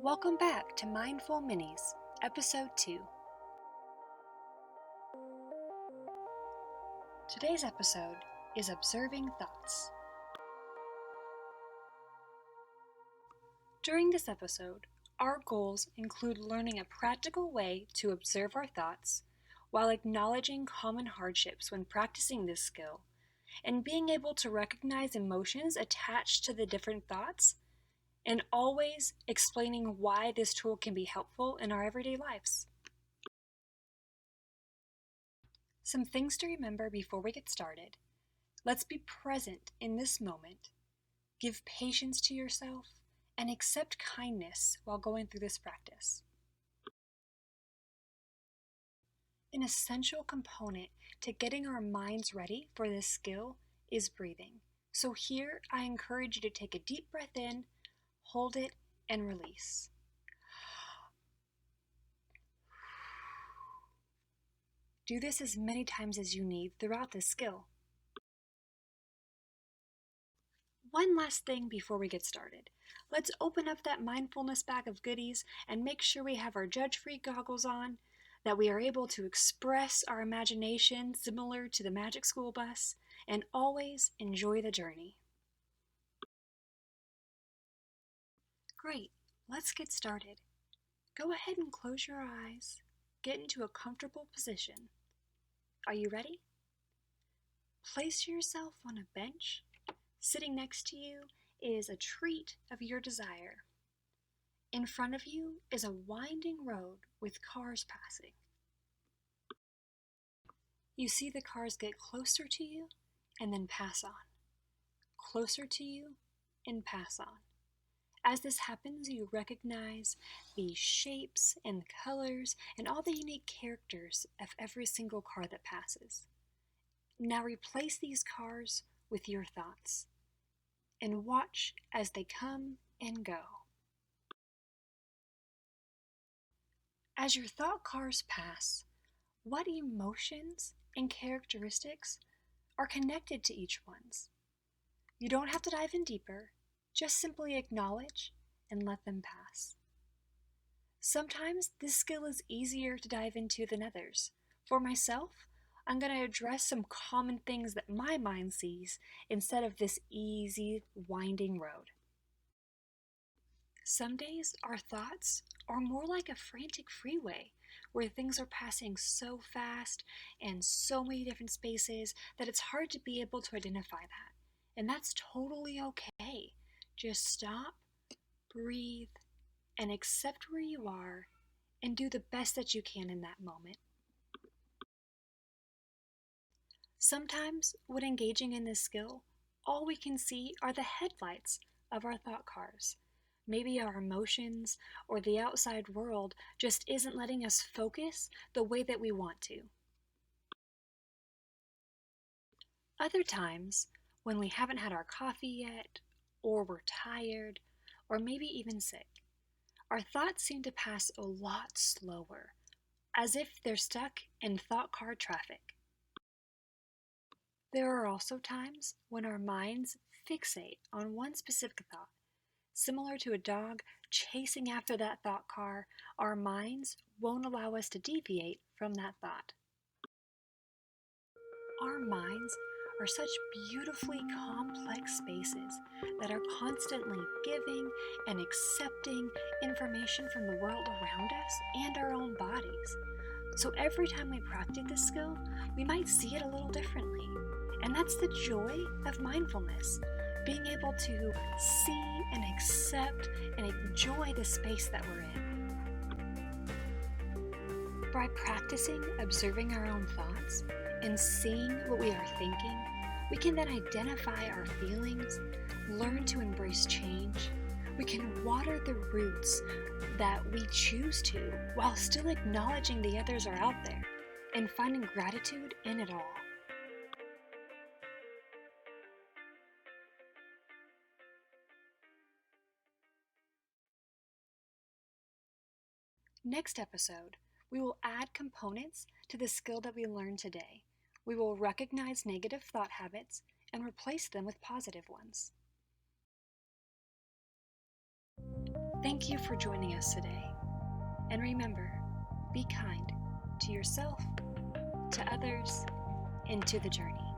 Welcome back to Mindful Minis, Episode 2. Today's episode is Observing Thoughts. During this episode, our goals include learning a practical way to observe our thoughts while acknowledging common hardships when practicing this skill, and being able to recognize emotions attached to the different thoughts, and always explaining why this tool can be helpful in our everyday lives. Some things to remember before we get started. Let's be present in this moment. Give patience to yourself and accept kindness while going through this practice. An essential component to getting our minds ready for this skill is breathing. So here I encourage you to take a deep breath in, hold it, and release. Do this as many times as you need throughout this skill. One last thing before we get started. Let's open up that mindfulness bag of goodies and make sure we have our judge-free goggles on, that we are able to express our imagination similar to the Magic School Bus, and always enjoy the journey. Great, let's get started. Go ahead and close your eyes. Get into a comfortable position. Are you ready? Place yourself on a bench. Sitting next to you is a treat of your desire. In front of you is a winding road with cars passing. You see the cars get closer to you and then pass on. Closer to you and pass on. As this happens, you recognize the shapes and the colors and all the unique characters of every single car that passes. Now replace these cars with your thoughts and watch as they come and go. As your thought cars pass, what emotions and characteristics are connected to each one? You don't have to dive in deeper. Just simply acknowledge and let them pass. Sometimes this skill is easier to dive into than others. For myself, I'm going to address some common things that my mind sees instead of this easy, winding road. Some days our thoughts are more like a frantic freeway where things are passing so fast and so many different spaces that it's hard to be able to identify that. And that's totally okay. Just stop, breathe, and accept where you are and do the best that you can in that moment. Sometimes, when engaging in this skill, all we can see are the headlights of our thought cars. Maybe our emotions or the outside world just isn't letting us focus the way that we want to. Other times, when we haven't had our coffee yet, or we're tired, or maybe even sick, our thoughts seem to pass a lot slower, as if they're stuck in thought car traffic. There are also times when our minds fixate on one specific thought. Similar to a dog chasing after that thought car, our minds won't allow us to deviate from that thought. Our minds are such beautifully complex spaces that are constantly giving and accepting information from the world around us and our own bodies. So every time we practice this skill, we might see it a little differently. And that's the joy of mindfulness, being able to see and accept and enjoy the space that we're in. By practicing observing our own thoughts and seeing what we are thinking, we can then identify our feelings, learn to embrace change. We can water the roots that we choose to while still acknowledging the others are out there and finding gratitude in it all. Next episode, we will add components to the skill that we learned today. We will recognize negative thought habits and replace them with positive ones. Thank you for joining us today. And remember, be kind to yourself, to others, and to the journey.